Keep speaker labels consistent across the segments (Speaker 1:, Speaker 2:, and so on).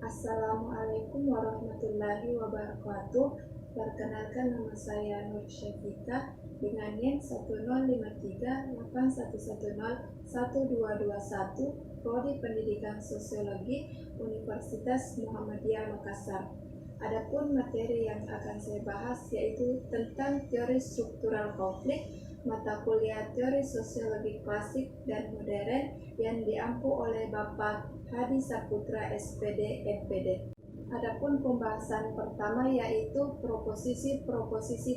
Speaker 1: Assalamualaikum warahmatullahi wabarakatuh. Perkenalkan, nama saya Nur Syafika dengan NIM 105381101221, Prodi Pendidikan Sosiologi, Universitas Muhammadiyah Makassar. Adapun materi yang akan saya bahas yaitu tentang teori struktural konflik, mata kuliah teori sosiologi klasik dan modern yang diampu oleh Bapak Hadi Saputra SPD MPD. Adapun pembahasan pertama yaitu proposisi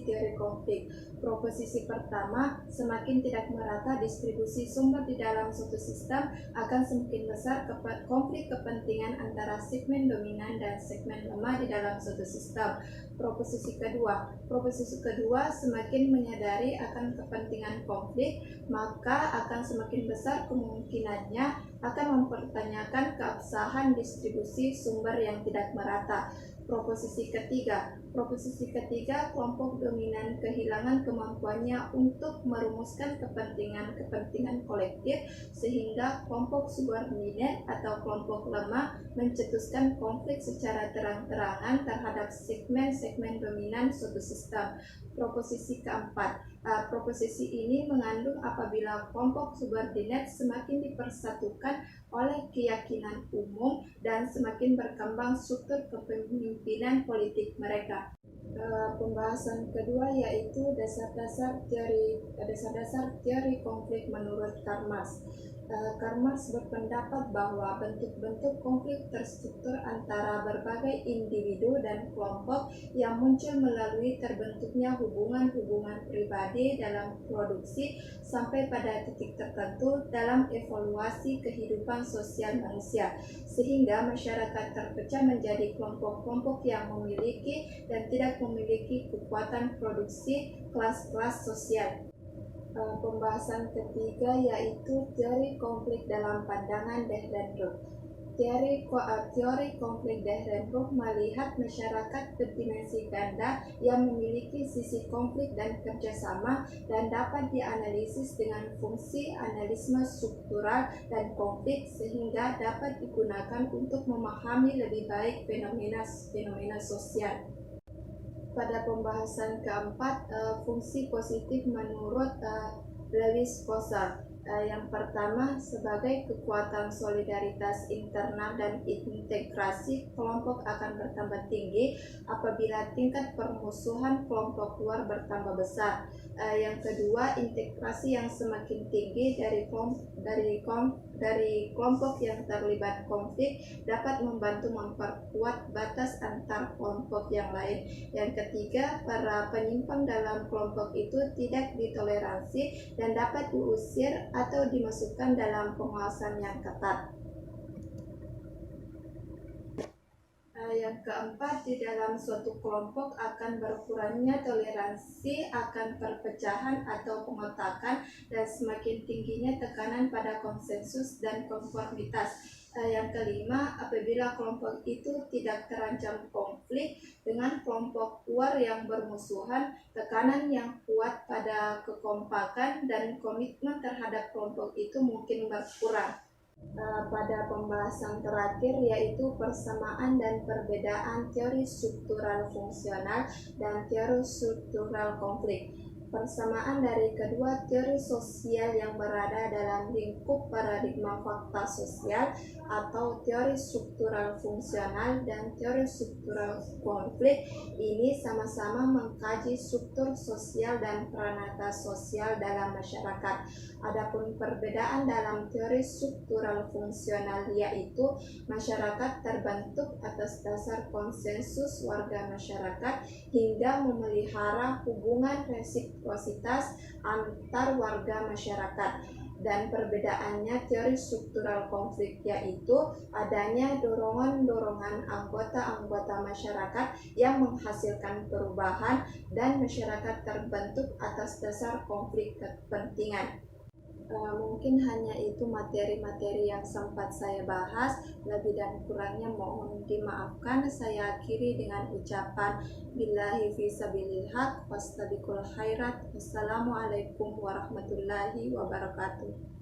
Speaker 1: teori konflik. Proposisi pertama, semakin tidak merata distribusi sumber di dalam suatu sistem akan semakin besar konflik kepentingan antara segmen dominan dan segmen lemah di dalam suatu sistem. Proposisi kedua, semakin menyadari akan kepentingan konflik, maka akan semakin besar kemungkinannya akan mempertanyakan keabsahan distribusi sumber yang tidak merata. Proposisi ketiga, kelompok dominan kehilangan kemampuannya untuk merumuskan kepentingan kolektif sehingga kelompok subordinat atau kelompok lemah mencetuskan konflik secara terang-terangan terhadap segmen-segmen dominan suatu sistem. Proposisi keempat, proposisi ini mengandung apabila kelompok subordinat semakin dipersatukan oleh keyakinan umum dan semakin berkembang struktur kepemimpinan politik mereka. Pembahasan kedua yaitu dasar-dasar teori konflik menurut Karl Marx. Karl Marx berpendapat bahwa bentuk-bentuk konflik terstruktur antara berbagai individu dan kelompok yang muncul melalui terbentuknya hubungan-hubungan pribadi dalam produksi sampai pada titik tertentu dalam evaluasi kehidupan sosial manusia, sehingga masyarakat terpecah menjadi kelompok-kelompok yang memiliki dan tidak memiliki kekuatan produksi kelas-kelas sosial. Pembahasan ketiga yaitu teori konflik dalam pandangan Dahrenburg. Teori konflik Dahrenburg melihat masyarakat berdimensi ganda yang memiliki sisi konflik dan kerjasama dan dapat dianalisis dengan fungsi analisme struktural dan konflik sehingga dapat digunakan untuk memahami lebih baik fenomena sosial. Pada pembahasan keempat, fungsi positif menurut Lewis Kossar. Yang pertama, sebagai kekuatan solidaritas internal dan integrasi kelompok akan bertambah tinggi apabila tingkat permusuhan kelompok luar bertambah besar. Yang kedua, integrasi yang semakin tinggi dari kelompok yang terlibat konflik dapat membantu memperkuat batas antar kelompok yang lain. Yang ketiga, para penyimpang dalam kelompok itu tidak ditoleransi dan dapat diusir atau dimasukkan dalam pengawasan yang ketat. Yang keempat, di dalam suatu kelompok akan berkurangnya toleransi akan perpecahan atau pengotakan dan semakin tingginya tekanan pada konsensus dan konformitas. Yang kelima, apabila kelompok itu tidak terancam konflik dengan kelompok luar yang bermusuhan, tekanan yang kuat pada kekompakan dan komitmen terhadap kelompok itu mungkin berkurang. Pada pembahasan terakhir yaitu persamaan dan perbedaan teori struktural fungsional dan teori struktural konflik. Persamaan dari kedua teori sosial yang berada dalam lingkup paradigma fakta sosial atau teori struktural fungsional dan teori struktural konflik ini sama-sama mengkaji struktur sosial dan peranata sosial dalam masyarakat. Adapun perbedaan dalam teori struktural fungsional yaitu masyarakat terbentuk atas dasar konsensus warga masyarakat hingga memelihara hubungan resiprositas antar warga masyarakat. Dan perbedaannya teori struktural konflik yaitu adanya dorongan-dorongan anggota-anggota masyarakat yang menghasilkan perubahan dan masyarakat terbentuk atas dasar konflik kepentingan. Mungkin hanya itu materi-materi yang sempat saya bahas. Lebih dan kurangnya mohon dimaafkan. Saya akhiri dengan ucapan billahi fisabilil haq wastabiqul khairat. Wassalamualaikum warahmatullahi wabarakatuh.